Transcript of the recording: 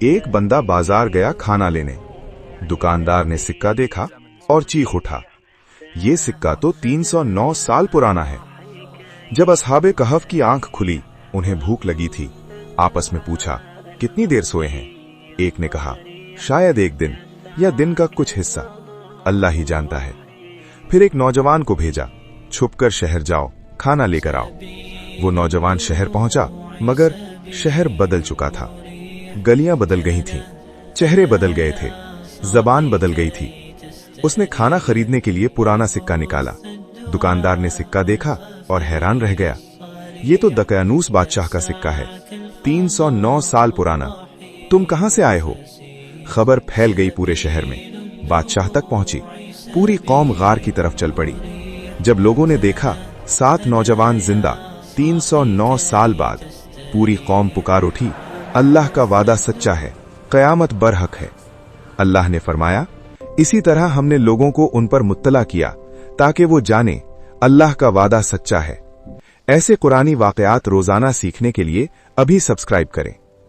एक बंदा बाजार गया खाना लेने। दुकानदार ने सिक्का देखा और चीख उठा, ये सिक्का तो 309 साल पुराना है। जब असहाबे कहफ की आंख खुली, उन्हें भूख लगी थी। आपस में पूछा, कितनी देर सोए हैं? एक ने कहा, शायद एक दिन या दिन का कुछ हिस्सा, अल्लाह ही जानता है। फिर एक नौजवान को भेजा, छुपकर शहर जाओ, खाना लेकर आओ। वो नौजवान शहर पहुंचा, मगर शहर बदल चुका था। गलियां बदल गई थीं, चेहरे बदल गए थे, जबान बदल गई थी। उसने खाना खरीदने के लिए पुराना सिक्का निकाला। दुकानदार ने सिक्का देखा और हैरान रह गया। ये तो दकयानूस बादशाह का सिक्का है, 309 साल पुराना। तुम कहां से आए हो? खबर फैल गई पूरे शहर में, बादशाह तक पहुंची। पूरी कौम गार की तरफ चल पड़ी। जब लोगों ने देखा 7 नौजवान जिंदा 309 साल बाद, पूरी कौम पुकार उठी, अल्लाह का वादा सच्चा है, कयामत बरहक है। अल्लाह ने फरमाया, इसी तरह हमने लोगों को उन पर मुत्तला किया ताकि वो जाने अल्लाह का वादा सच्चा है। ऐसे कुरानी वाकयात रोजाना सीखने के लिए अभी सब्सक्राइब करें।